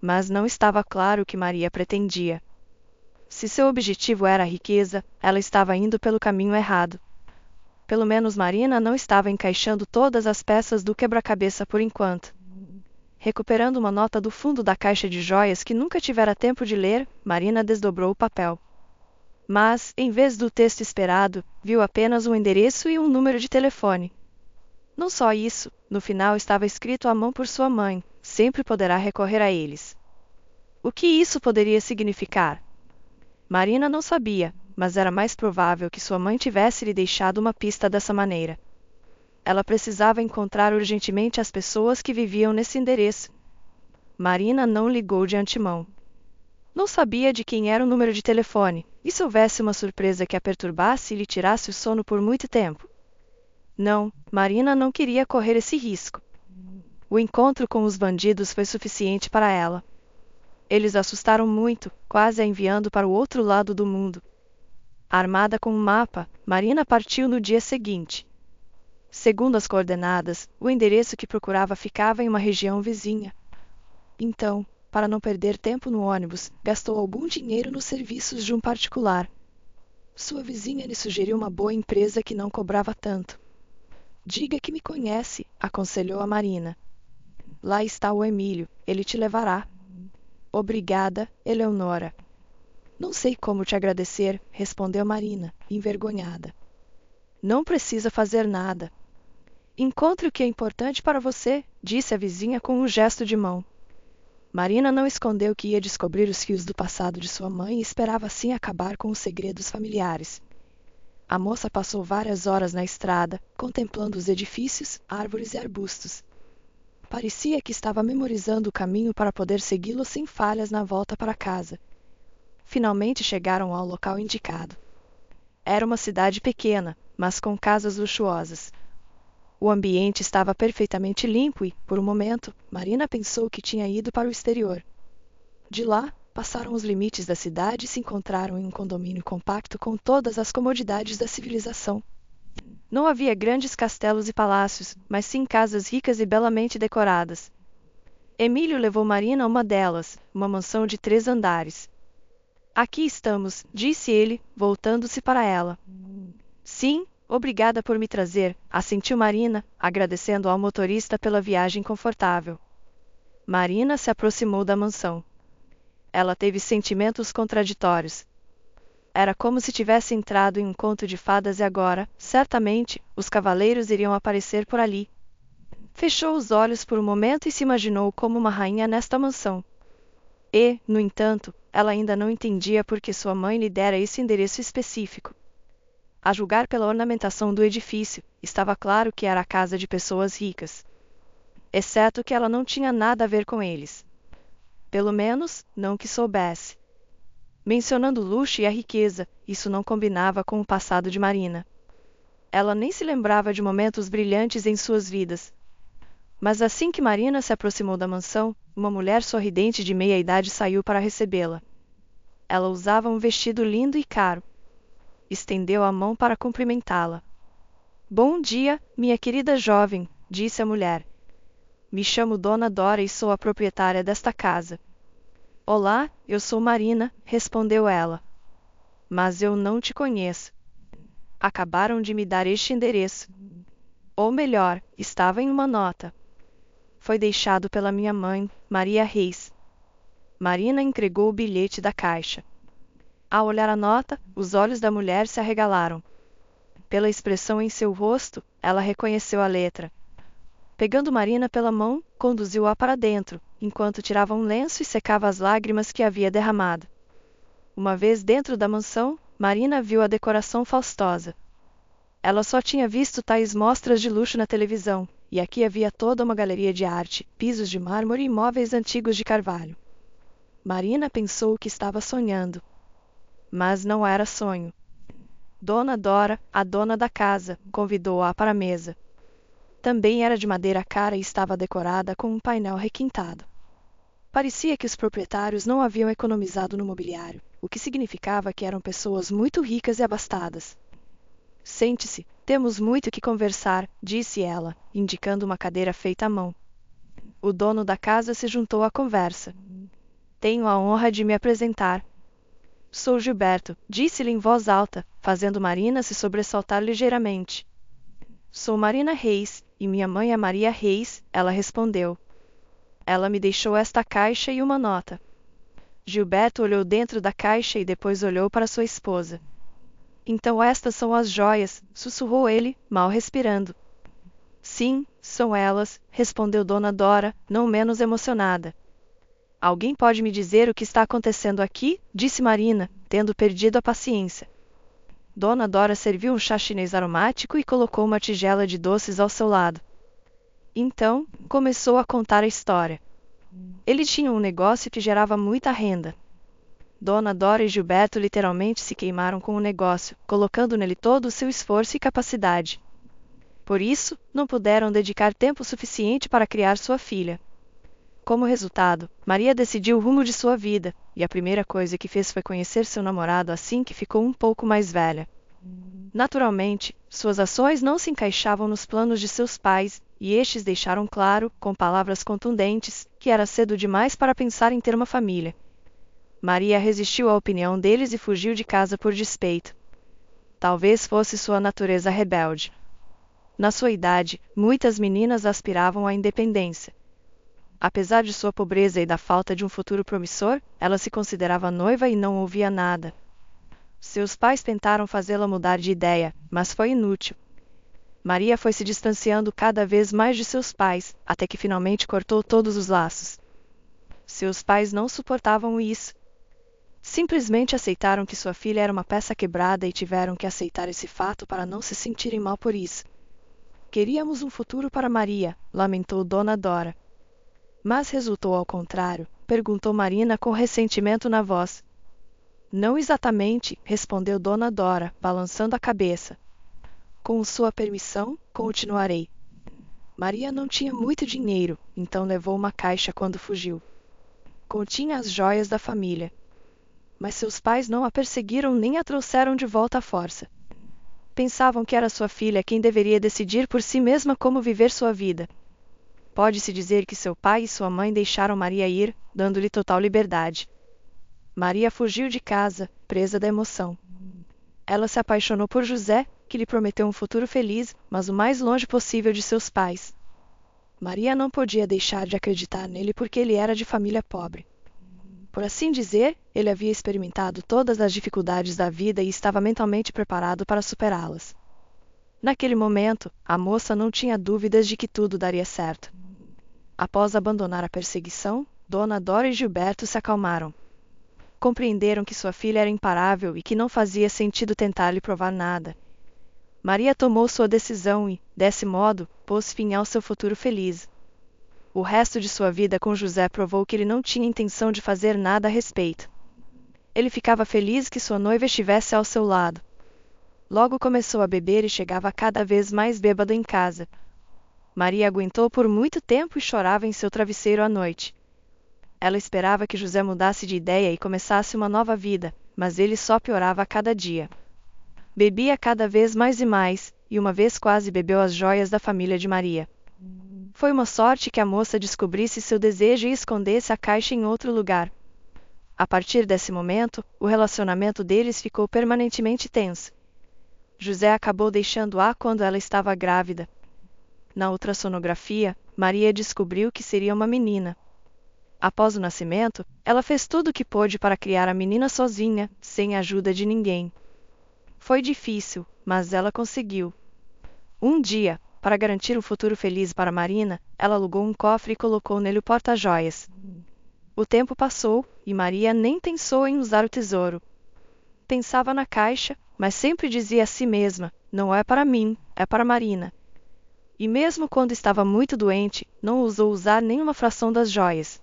Mas não estava claro o que Maria pretendia. Se seu objetivo era a riqueza, ela estava indo pelo caminho errado. Pelo menos Marina não estava encaixando todas as peças do quebra-cabeça por enquanto. Recuperando uma nota do fundo da caixa de joias que nunca tivera tempo de ler, Marina desdobrou o papel. Mas, em vez do texto esperado, viu apenas um endereço e um número de telefone. Não só isso, no final estava escrito à mão por sua mãe: sempre poderá recorrer a eles. O que isso poderia significar? Marina não sabia, mas era mais provável que sua mãe tivesse lhe deixado uma pista dessa maneira. Ela precisava encontrar urgentemente as pessoas que viviam nesse endereço. Marina não ligou de antemão. Não sabia de quem era o número de telefone, e se houvesse uma surpresa que a perturbasse e lhe tirasse o sono por muito tempo? Não, Marina não queria correr esse risco. O encontro com os bandidos foi suficiente para ela. Eles assustaram muito, quase a enviando para o outro lado do mundo. Armada com um mapa, Marina partiu no dia seguinte. Segundo as coordenadas, o endereço que procurava ficava em uma região vizinha. Então, para não perder tempo no ônibus, gastou algum dinheiro nos serviços de um particular. Sua vizinha lhe sugeriu uma boa empresa que não cobrava tanto. Diga que me conhece, aconselhou a Marina. Lá está o Emílio, ele te levará. Obrigada, Eleonora. Não sei como te agradecer, respondeu Marina, envergonhada. Não precisa fazer nada. Encontre o que é importante para você, disse a vizinha com um gesto de mão. Marina não escondeu que ia descobrir os fios do passado de sua mãe e esperava assim acabar com os segredos familiares. A moça passou várias horas na estrada, contemplando os edifícios, árvores e arbustos. Parecia que estava memorizando o caminho para poder segui-lo sem falhas na volta para casa. Finalmente chegaram ao local indicado. Era uma cidade pequena, mas com casas luxuosas. O ambiente estava perfeitamente limpo e, por um momento, Marina pensou que tinha ido para o exterior. De lá, passaram os limites da cidade e se encontraram em um condomínio compacto com todas as comodidades da civilização. Não havia grandes castelos e palácios, mas sim casas ricas e belamente decoradas. Emílio levou Marina a uma delas, uma mansão de 3 andares. Aqui estamos, disse ele, voltando-se para ela. Sim, obrigada por me trazer, assentiu Marina, agradecendo ao motorista pela viagem confortável. Marina se aproximou da mansão. Ela teve sentimentos contraditórios. Era como se tivesse entrado em um conto de fadas e agora, certamente, os cavaleiros iriam aparecer por ali. Fechou os olhos por um momento e se imaginou como uma rainha nesta mansão. E, no entanto, ela ainda não entendia por que sua mãe lhe dera esse endereço específico. A julgar pela ornamentação do edifício, estava claro que era a casa de pessoas ricas. Exceto que ela não tinha nada a ver com eles. Pelo menos, não que soubesse. Mencionando o luxo e a riqueza, isso não combinava com o passado de Marina. Ela nem se lembrava de momentos brilhantes em suas vidas. Mas assim que Marina se aproximou da mansão, uma mulher sorridente de meia-idade saiu para recebê-la. Ela usava um vestido lindo e caro. Estendeu a mão para cumprimentá-la. Bom dia, minha querida jovem, disse a mulher. Me chamo Dona Dora e sou a proprietária desta casa. Olá, eu sou Marina, respondeu ela. Mas eu não te conheço. Acabaram de me dar este endereço. Ou melhor, estava em uma nota. Foi deixado pela minha mãe, Maria Reis. Marina entregou o bilhete da caixa. Ao olhar a nota, os olhos da mulher se arregalaram. Pela expressão em seu rosto, ela reconheceu a letra. Pegando Marina pela mão, conduziu-a para dentro, enquanto tirava um lenço e secava as lágrimas que havia derramado. Uma vez dentro da mansão, Marina viu a decoração faustosa. Ela só tinha visto tais mostras de luxo na televisão, e aqui havia toda uma galeria de arte, pisos de mármore e móveis antigos de carvalho. Marina pensou que estava sonhando. Mas não era sonho. Dona Dora, a dona da casa, convidou-a para a mesa. Também era de madeira cara e estava decorada com um painel requintado. Parecia que os proprietários não haviam economizado no mobiliário, o que significava que eram pessoas muito ricas e abastadas. Sente-se, temos muito que conversar, disse ela, indicando uma cadeira feita à mão. O dono da casa se juntou à conversa. Tenho a honra de me apresentar. Sou Gilberto, disse-lhe em voz alta, fazendo Marina se sobressaltar ligeiramente. Sou Marina Reis, e minha mãe é Maria Reis, ela respondeu. Ela me deixou esta caixa e uma nota. Gilberto olhou dentro da caixa e depois olhou para sua esposa. Então estas são as joias, sussurrou ele, mal respirando. Sim, são elas, respondeu Dona Dora, não menos emocionada. Alguém pode me dizer o que está acontecendo aqui? Disse Marina, tendo perdido a paciência. Dona Dora serviu um chá chinês aromático e colocou uma tigela de doces ao seu lado. Então, começou a contar a história. Ele tinha um negócio que gerava muita renda. Dona Dora e Gilberto literalmente se queimaram com o negócio, colocando nele todo o seu esforço e capacidade. Por isso, não puderam dedicar tempo suficiente para criar sua filha. Como resultado, Maria decidiu o rumo de sua vida, e a primeira coisa que fez foi conhecer seu namorado assim que ficou um pouco mais velha. Naturalmente, suas ações não se encaixavam nos planos de seus pais, e estes deixaram claro, com palavras contundentes, que era cedo demais para pensar em ter uma família. Maria resistiu à opinião deles e fugiu de casa por despeito. Talvez fosse sua natureza rebelde. Na sua idade, muitas meninas aspiravam à independência. Apesar de sua pobreza e da falta de um futuro promissor, ela se considerava noiva e não ouvia nada. Seus pais tentaram fazê-la mudar de ideia, mas foi inútil. Maria foi se distanciando cada vez mais de seus pais, até que finalmente cortou todos os laços. Seus pais não suportavam isso. Simplesmente aceitaram que sua filha era uma peça quebrada e tiveram que aceitar esse fato para não se sentirem mal por isso. Queríamos um futuro para Maria, lamentou Dona Dora. Mas resultou ao contrário, perguntou Marina com ressentimento na voz. Não exatamente, respondeu Dona Dora, balançando a cabeça. Com sua permissão, continuarei. Maria não tinha muito dinheiro, então levou uma caixa quando fugiu. Continha as joias da família. Mas seus pais não a perseguiram nem a trouxeram de volta à força. Pensavam que era sua filha quem deveria decidir por si mesma como viver sua vida. Pode-se dizer que seu pai e sua mãe deixaram Maria ir, dando-lhe total liberdade. Maria fugiu de casa, presa da emoção. Ela se apaixonou por José, que lhe prometeu um futuro feliz, mas o mais longe possível de seus pais. Maria não podia deixar de acreditar nele porque ele era de família pobre. Por assim dizer, ele havia experimentado todas as dificuldades da vida e estava mentalmente preparado para superá-las. Naquele momento, a moça não tinha dúvidas de que tudo daria certo. Após abandonar a perseguição, Dona Dora e Gilberto se acalmaram. Compreenderam que sua filha era imparável e que não fazia sentido tentar lhe provar nada. Maria tomou sua decisão e, desse modo, pôs fim ao seu futuro feliz. O resto de sua vida com José provou que ele não tinha intenção de fazer nada a respeito. Ele ficava feliz que sua noiva estivesse ao seu lado. Logo começou a beber e chegava cada vez mais bêbado em casa. Maria aguentou por muito tempo e chorava em seu travesseiro à noite. Ela esperava que José mudasse de ideia e começasse uma nova vida, mas ele só piorava a cada dia. Bebia cada vez mais e uma vez quase bebeu as joias da família de Maria. Foi uma sorte que a moça descobrisse seu desejo e escondesse a caixa em outro lugar. A partir desse momento, o relacionamento deles ficou permanentemente tenso. José acabou deixando-a quando ela estava grávida. Na ultrassonografia, Maria descobriu que seria uma menina. Após o nascimento, ela fez tudo o que pôde para criar a menina sozinha, sem a ajuda de ninguém. Foi difícil, mas ela conseguiu. Um dia, para garantir um futuro feliz para Marina, ela alugou um cofre e colocou nele o porta-joias. O tempo passou, e Maria nem pensou em usar o tesouro. Pensava na caixa, mas sempre dizia a si mesma: não é para mim, é para Marina. E mesmo quando estava muito doente, não ousou usar nenhuma fração das joias.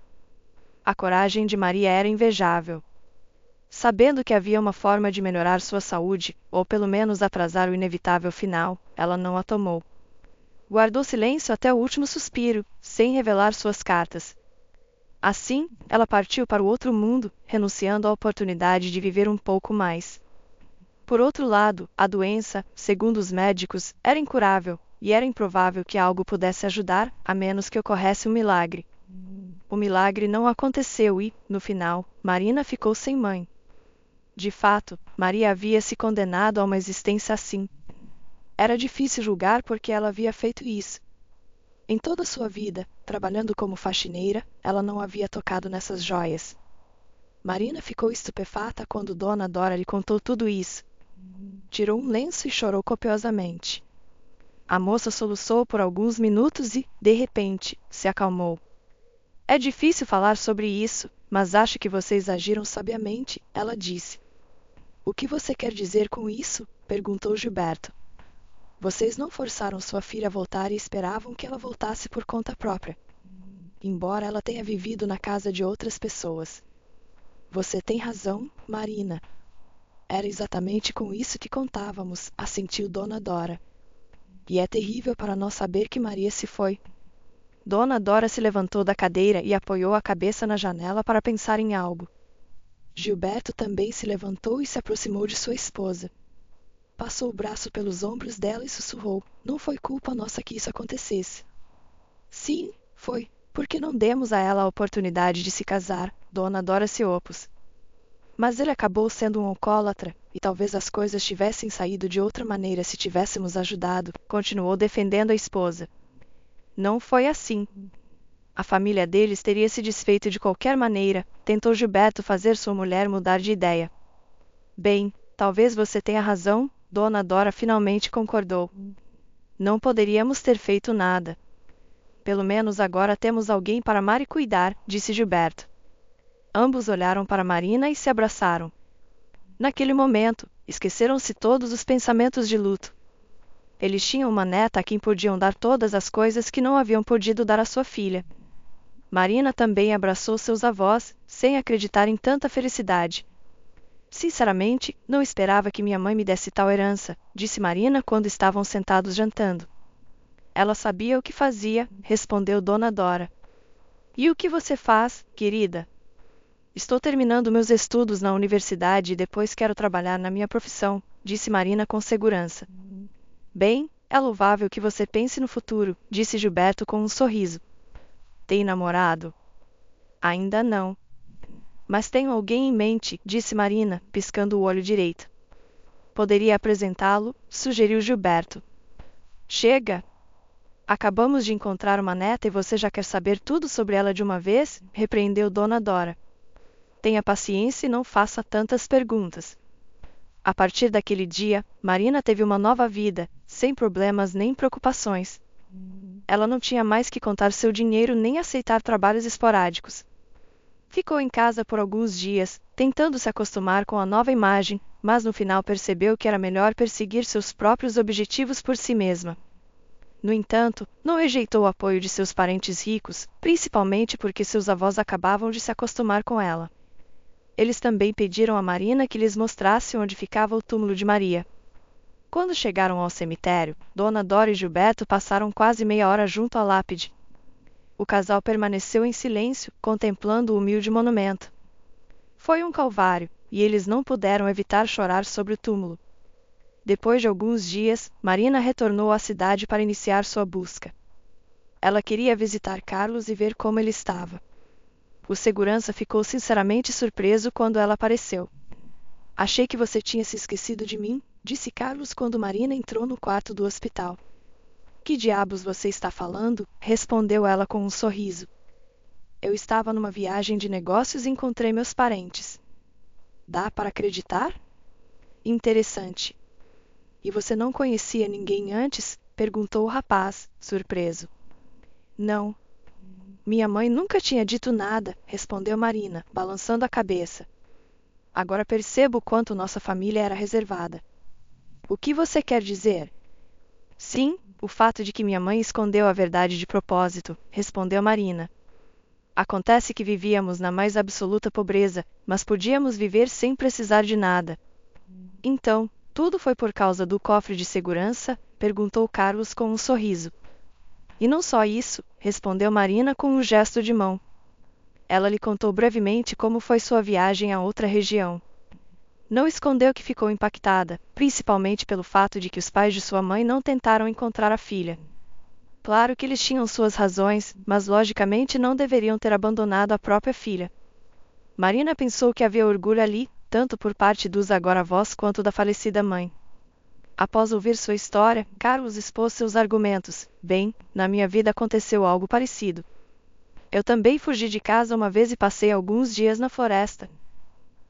A coragem de Maria era invejável. Sabendo que havia uma forma de melhorar sua saúde, ou pelo menos atrasar o inevitável final, ela não a tomou. Guardou silêncio até o último suspiro, sem revelar suas cartas. Assim, ela partiu para o outro mundo, renunciando à oportunidade de viver um pouco mais. Por outro lado, a doença, segundo os médicos, era incurável, e era improvável que algo pudesse ajudar, a menos que ocorresse um milagre. O milagre não aconteceu e, no final, Marina ficou sem mãe. De fato, Maria havia se condenado a uma existência assim. Era difícil julgar porque ela havia feito isso. Em toda sua vida, trabalhando como faxineira, ela não havia tocado nessas joias. Marina ficou estupefata quando Dona Dora lhe contou tudo isso. Tirou um lenço e chorou copiosamente. A moça soluçou por alguns minutos e, de repente, se acalmou. É difícil falar sobre isso, mas acho que vocês agiram sabiamente, ela disse. O que você quer dizer com isso? Perguntou Gilberto. Vocês não forçaram sua filha a voltar e esperavam que ela voltasse por conta própria. Embora ela tenha vivido na casa de outras pessoas. Você tem razão, Marina. Era exatamente com isso que contávamos, assentiu Dona Dora. E é terrível para nós saber que Maria se foi. Dona Dora se levantou da cadeira e apoiou a cabeça na janela para pensar em algo. Gilberto também se levantou e se aproximou de sua esposa. Passou o braço pelos ombros dela e sussurrou: não foi culpa nossa que isso acontecesse. Sim, foi, porque não demos a ela a oportunidade de se casar, Dona Dora se opôs. Mas ele acabou sendo um alcoólatra, e talvez as coisas tivessem saído de outra maneira se tivéssemos ajudado, continuou defendendo a esposa. Não foi assim. A família deles teria se desfeito de qualquer maneira, tentou Gilberto fazer sua mulher mudar de ideia. Bem, talvez você tenha razão, Dona Dora finalmente concordou. Não poderíamos ter feito nada. Pelo menos agora temos alguém para amar e cuidar, disse Gilberto. Ambos olharam para Marina e se abraçaram. Naquele momento, esqueceram-se todos os pensamentos de luto. Eles tinham uma neta a quem podiam dar todas as coisas que não haviam podido dar à sua filha. Marina também abraçou seus avós, sem acreditar em tanta felicidade. Sinceramente, não esperava que minha mãe me desse tal herança, disse Marina quando estavam sentados jantando. Ela sabia o que fazia, respondeu Dona Dora. E o que você faz, querida? Estou terminando meus estudos na universidade e depois quero trabalhar na minha profissão, disse Marina com segurança. Bem, é louvável que você pense no futuro, disse Gilberto com um sorriso. Tem namorado? Ainda não. Mas tenho alguém em mente, disse Marina, piscando o olho direito. Poderia apresentá-lo? Sugeriu Gilberto. Chega! Acabamos de encontrar uma neta e você já quer saber tudo sobre ela de uma vez? Repreendeu Dona Dora. Tenha paciência e não faça tantas perguntas. A partir daquele dia, Marina teve uma nova vida, sem problemas nem preocupações. Ela não tinha mais que contar seu dinheiro nem aceitar trabalhos esporádicos. Ficou em casa por alguns dias, tentando se acostumar com a nova imagem, mas no final percebeu que era melhor perseguir seus próprios objetivos por si mesma. No entanto, não rejeitou o apoio de seus parentes ricos, principalmente porque seus avós acabavam de se acostumar com ela. Eles também pediram a Marina que lhes mostrasse onde ficava o túmulo de Maria. Quando chegaram ao cemitério, Dona Dora e Gilberto passaram quase meia hora junto à lápide. O casal permaneceu em silêncio, contemplando o humilde monumento. Foi um calvário, e eles não puderam evitar chorar sobre o túmulo. Depois de alguns dias, Marina retornou à cidade para iniciar sua busca. Ela queria visitar Carlos e ver como ele estava. O segurança ficou sinceramente surpreso quando ela apareceu. Achei que você tinha se esquecido de mim, disse Carlos quando Marina entrou no quarto do hospital. Que diabos você está falando? Respondeu ela com um sorriso. Eu estava numa viagem de negócios e encontrei meus parentes. Dá para acreditar? Interessante. E você não conhecia ninguém antes? Perguntou o rapaz, surpreso. Não. Minha mãe nunca tinha dito nada, respondeu Marina, balançando a cabeça. Agora percebo o quanto nossa família era reservada. O que você quer dizer? Sim, o fato de que minha mãe escondeu a verdade de propósito, respondeu Marina. Acontece que vivíamos na mais absoluta pobreza, mas podíamos viver sem precisar de nada. Então, tudo foi por causa do cofre de segurança? Perguntou Carlos com um sorriso. E não só isso, respondeu Marina com um gesto de mão. Ela lhe contou brevemente como foi sua viagem a outra região. Não escondeu que ficou impactada, principalmente pelo fato de que os pais de sua mãe não tentaram encontrar a filha. Claro que eles tinham suas razões, mas logicamente não deveriam ter abandonado a própria filha. Marina pensou que havia orgulho ali, tanto por parte dos agora avós quanto da falecida mãe. Após ouvir sua história, Carlos expôs seus argumentos. Bem, na minha vida aconteceu algo parecido. Eu também fugi de casa uma vez e passei alguns dias na floresta.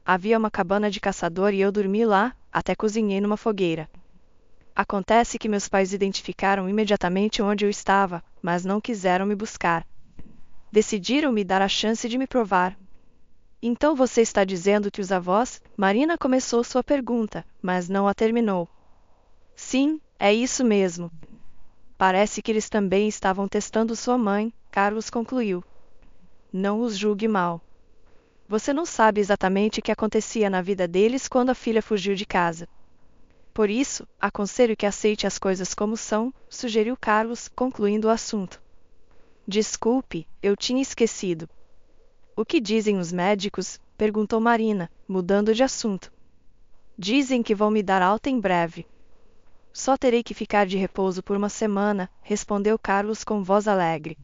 Havia uma cabana de caçador e eu dormi lá, até cozinhei numa fogueira. Acontece que meus pais identificaram imediatamente onde eu estava, mas não quiseram me buscar. Decidiram me dar a chance de me provar. Então você está dizendo que os avós? Marina começou sua pergunta, mas não a terminou. Sim, é isso mesmo. Parece que eles também estavam testando sua mãe, Carlos concluiu. Não os julgue mal. Você não sabe exatamente o que acontecia na vida deles quando a filha fugiu de casa. Por isso, aconselho que aceite as coisas como são, sugeriu Carlos, concluindo o assunto. Desculpe, eu tinha esquecido. O que dizem os médicos? Perguntou Marina, mudando de assunto. Dizem que vão me dar alta em breve. Só terei que ficar de repouso por uma semana, respondeu Carlos com voz alegre.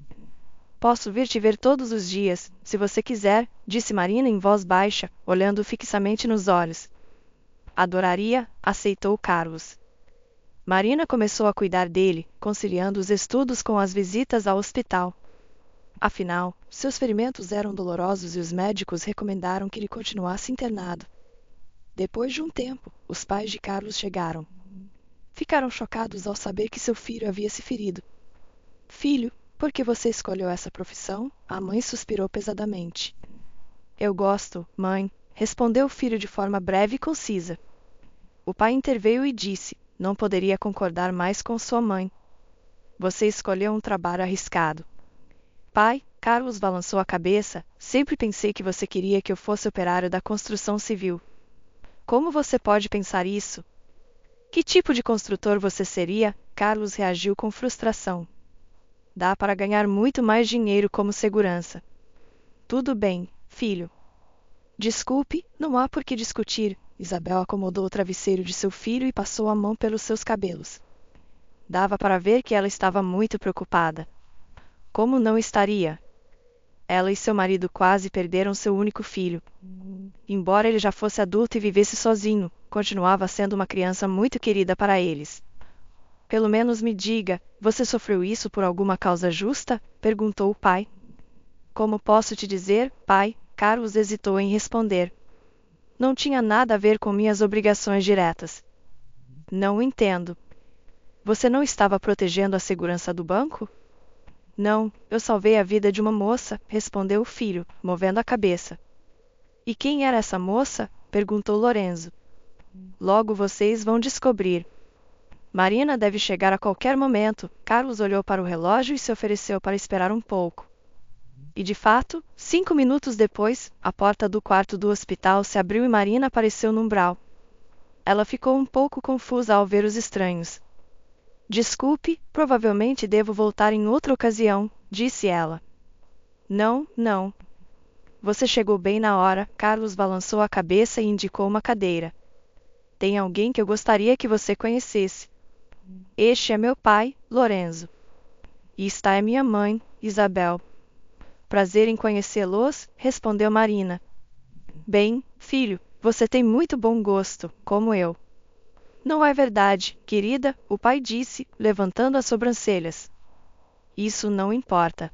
Posso vir te ver todos os dias, se você quiser, disse Marina em voz baixa, olhando fixamente nos olhos. Adoraria, aceitou Carlos. Marina começou a cuidar dele, conciliando os estudos com as visitas ao hospital. Afinal, seus ferimentos eram dolorosos e os médicos recomendaram que ele continuasse internado. Depois de um tempo, os pais de Carlos chegaram. Ficaram chocados ao saber que seu filho havia se ferido. Filho, por que você escolheu essa profissão? A mãe suspirou pesadamente. Eu gosto, mãe, respondeu o filho de forma breve e concisa. O pai interveio e disse, não poderia concordar mais com sua mãe. Você escolheu um trabalho arriscado. Pai, Carlos balançou a cabeça, sempre pensei que você queria que eu fosse operário da construção civil. Como você pode pensar isso? Que tipo de construtor você seria? Carlos reagiu com frustração. Dá para ganhar muito mais dinheiro como segurança. Tudo bem, filho. Desculpe, não há por que discutir. Isabel acomodou o travesseiro de seu filho e passou a mão pelos seus cabelos. Dava para ver que ela estava muito preocupada. Como não estaria? Ela e seu marido quase perderam seu único filho. Embora ele já fosse adulto e vivesse sozinho, continuava sendo uma criança muito querida para eles. Pelo menos me diga, você sofreu isso por alguma causa justa? Perguntou o pai. Como posso te dizer, pai? Carlos hesitou em responder. Não tinha nada a ver com minhas obrigações diretas. Não entendo. Você não estava protegendo a segurança do banco? Não, eu salvei a vida de uma moça, respondeu o filho, movendo a cabeça. E quem era essa moça? Perguntou Lorenzo. Logo vocês vão descobrir. Marina deve chegar a qualquer momento. Carlos olhou para o relógio e se ofereceu para esperar um pouco. E de fato, 5 minutos depois, a porta do quarto do hospital se abriu e Marina apareceu no umbral. Ela ficou um pouco confusa ao ver os estranhos. Desculpe, provavelmente devo voltar em outra ocasião, disse ela. Não, não. Você chegou bem na hora. Carlos balançou a cabeça e indicou uma cadeira. Tem alguém que eu gostaria que você conhecesse. Este é meu pai, Lorenzo. E esta é minha mãe, Isabel. Prazer em conhecê-los, respondeu Marina. Bem, filho, você tem muito bom gosto, como eu. Não é verdade, querida, o pai disse, levantando as sobrancelhas. Isso não importa.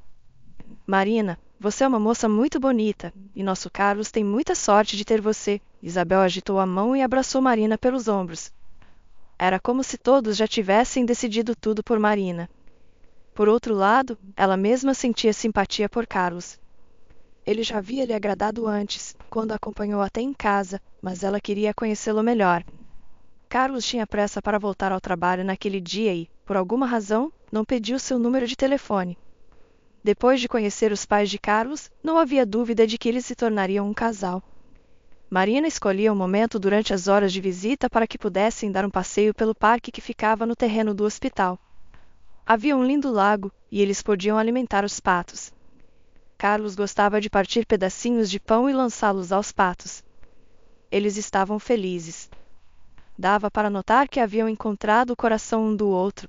Marina, você é uma moça muito bonita, e nosso Carlos tem muita sorte de ter você. Isabel agitou a mão e abraçou Marina pelos ombros. Era como se todos já tivessem decidido tudo por Marina. Por outro lado, ela mesma sentia simpatia por Carlos. Ele já havia lhe agradado antes, quando a acompanhou até em casa, mas ela queria conhecê-lo melhor. Carlos tinha pressa para voltar ao trabalho naquele dia e, por alguma razão, não pediu seu número de telefone. Depois de conhecer os pais de Carlos, não havia dúvida de que eles se tornariam um casal. Marina escolhia um momento durante as horas de visita para que pudessem dar um passeio pelo parque que ficava no terreno do hospital. Havia um lindo lago, e eles podiam alimentar os patos. Carlos gostava de partir pedacinhos de pão e lançá-los aos patos. Eles estavam felizes. Dava para notar que haviam encontrado o coração um do outro.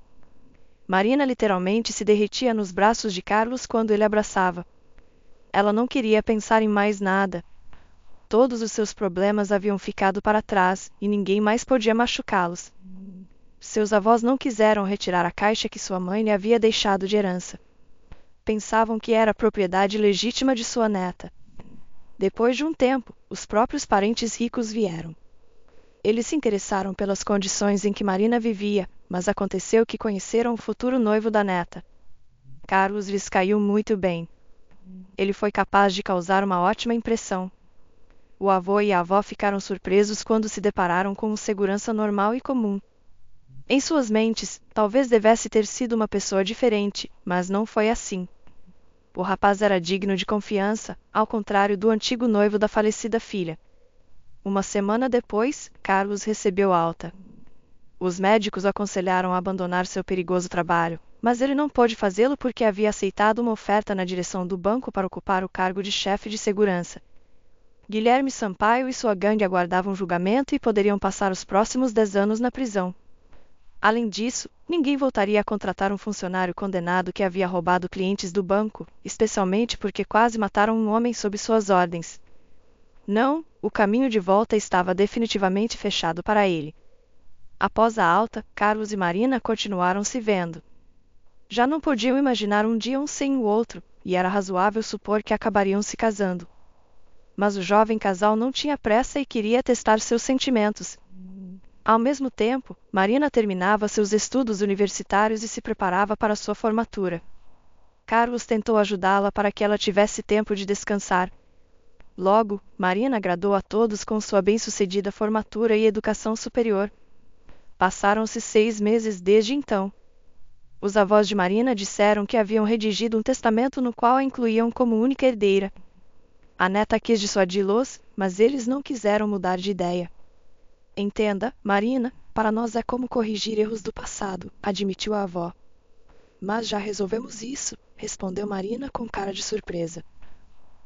Marina literalmente se derretia nos braços de Carlos quando ele abraçava. Ela não queria pensar em mais nada. Todos os seus problemas haviam ficado para trás, e ninguém mais podia machucá-los. Seus avós não quiseram retirar a caixa que sua mãe lhe havia deixado de herança. Pensavam que era propriedade legítima de sua neta. Depois de um tempo, os próprios parentes ricos vieram. Eles se interessaram pelas condições em que Marina vivia, mas aconteceu que conheceram o futuro noivo da neta. Carlos lhes caiu muito bem. Ele foi capaz de causar uma ótima impressão. O avô e a avó ficaram surpresos quando se depararam com um segurança normal e comum. Em suas mentes, talvez devesse ter sido uma pessoa diferente, mas não foi assim. O rapaz era digno de confiança, ao contrário do antigo noivo da falecida filha. Uma semana depois, Carlos recebeu alta. Os médicos aconselharam a abandonar seu perigoso trabalho, mas ele não pôde fazê-lo porque havia aceitado uma oferta na direção do banco para ocupar o cargo de chefe de segurança. Guilherme Sampaio e sua gangue aguardavam julgamento e poderiam passar os próximos 10 anos na prisão. Além disso, ninguém voltaria a contratar um funcionário condenado que havia roubado clientes do banco, especialmente porque quase mataram um homem sob suas ordens. Não, o caminho de volta estava definitivamente fechado para ele. Após a alta, Carlos e Marina continuaram se vendo. Já não podiam imaginar um dia um sem o outro, e era razoável supor que acabariam se casando. Mas o jovem casal não tinha pressa e queria testar seus sentimentos. Ao mesmo tempo, Marina terminava seus estudos universitários e se preparava para sua formatura. Carlos tentou ajudá-la para que ela tivesse tempo de descansar. Logo, Marina agradou a todos com sua bem-sucedida formatura e educação superior. Passaram-se 6 meses desde então. Os avós de Marina disseram que haviam redigido um testamento no qual a incluíam como única herdeira. A neta quis dissuadi-los, mas eles não quiseram mudar de ideia. Entenda, Marina, para nós é como corrigir erros do passado, admitiu a avó. Mas já resolvemos isso, respondeu Marina com cara de surpresa.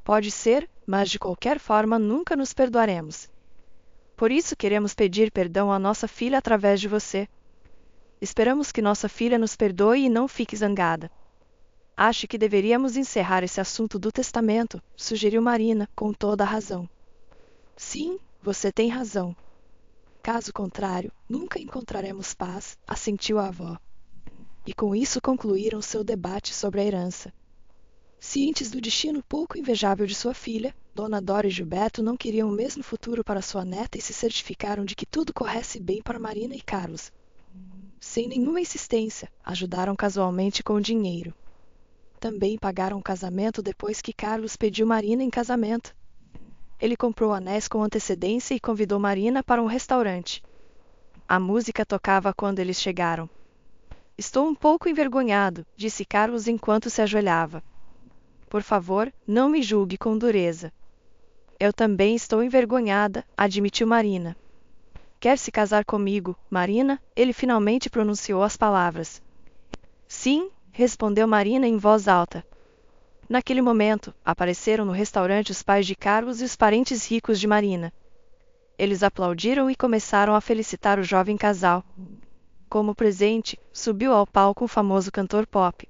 Pode ser, mas de qualquer forma nunca nos perdoaremos. Por isso queremos pedir perdão à nossa filha através de você. Esperamos que nossa filha nos perdoe e não fique zangada. Acho que deveríamos encerrar esse assunto do testamento, sugeriu Marina, com toda a razão. Sim, você tem razão. Caso contrário, nunca encontraremos paz, assentiu a avó. E com isso concluíram seu debate sobre a herança. Cientes do destino pouco invejável de sua filha, Dona Dora e Gilberto não queriam o mesmo futuro para sua neta e se certificaram de que tudo corresse bem para Marina e Carlos. Sem nenhuma insistência, ajudaram casualmente com o dinheiro. Também pagaram o casamento depois que Carlos pediu Marina em casamento. Ele comprou anéis com antecedência e convidou Marina para um restaurante. A música tocava quando eles chegaram. Estou um pouco envergonhado, disse Carlos enquanto se ajoelhava. Por favor, não me julgue com dureza. Eu também estou envergonhada, admitiu Marina. Quer se casar comigo, Marina? Ele finalmente pronunciou as palavras. Sim, respondeu Marina em voz alta. Naquele momento, apareceram no restaurante os pais de Carlos e os parentes ricos de Marina. Eles aplaudiram e começaram a felicitar o jovem casal. Como presente, subiu ao palco um famoso cantor pop.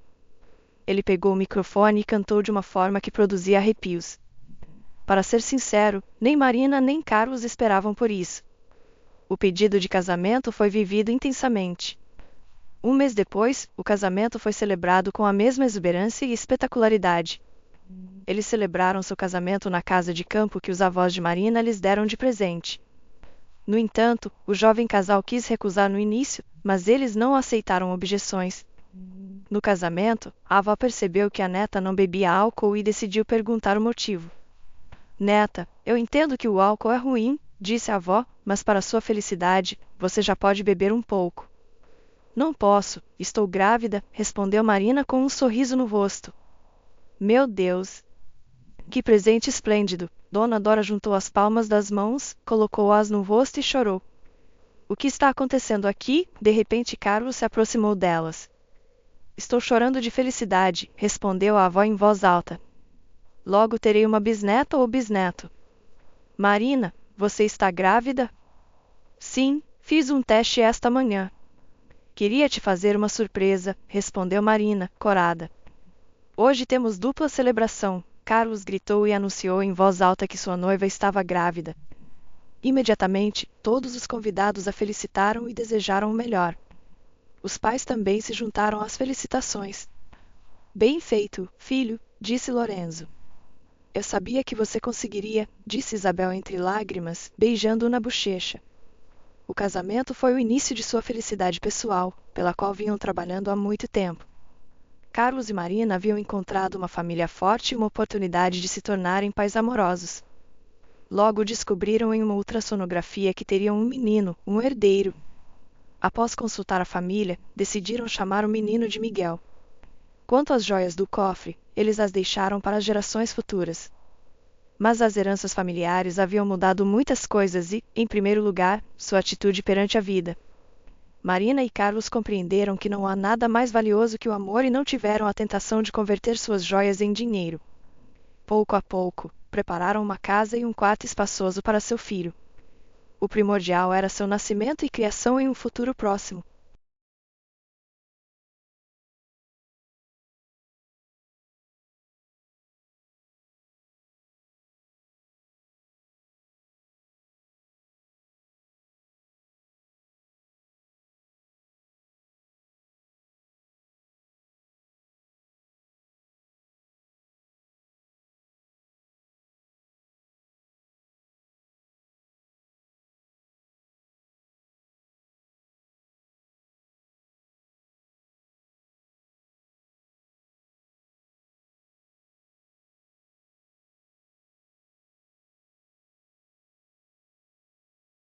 Ele pegou o microfone e cantou de uma forma que produzia arrepios. Para ser sincero, nem Marina nem Carlos esperavam por isso. O pedido de casamento foi vivido intensamente. Um mês depois, o casamento foi celebrado com a mesma exuberância e espetacularidade. Eles celebraram seu casamento na casa de campo que os avós de Marina lhes deram de presente. No entanto, o jovem casal quis recusar no início, mas eles não aceitaram objeções. No casamento, a avó percebeu que a neta não bebia álcool e decidiu perguntar o motivo. Neta, eu entendo que o álcool é ruim, disse a avó, mas para sua felicidade, você já pode beber um pouco. Não posso, estou grávida, respondeu Marina com um sorriso no rosto. Meu Deus! Que presente esplêndido! Dona Dora juntou as palmas das mãos, colocou-as no rosto e chorou. O que está acontecendo aqui? De repente Carlos se aproximou delas. Estou chorando de felicidade, respondeu a avó em voz alta. Logo terei uma bisneta ou bisneto. Marina, você está grávida? Sim, fiz um teste esta manhã. Queria te fazer uma surpresa, respondeu Marina, corada. Hoje temos dupla celebração, Carlos gritou e anunciou em voz alta que sua noiva estava grávida. Imediatamente, todos os convidados a felicitaram e desejaram o melhor. Os pais também se juntaram às felicitações. Bem feito, filho, disse Lorenzo. Eu sabia que você conseguiria, disse Isabel entre lágrimas, beijando-o na bochecha. O casamento foi o início de sua felicidade pessoal, pela qual vinham trabalhando há muito tempo. Carlos e Marina haviam encontrado uma família forte e uma oportunidade de se tornarem pais amorosos. Logo descobriram em uma ultrassonografia que teriam um menino, um herdeiro. Após consultar a família, decidiram chamar o menino de Miguel. Quanto às joias do cofre, eles as deixaram para as gerações futuras. Mas as heranças familiares haviam mudado muitas coisas e, em primeiro lugar, sua atitude perante a vida. Marina e Carlos compreenderam que não há nada mais valioso que o amor e não tiveram a tentação de converter suas joias em dinheiro. Pouco a pouco, prepararam uma casa e um quarto espaçoso para seu filho. O primordial era seu nascimento e criação em um futuro próximo.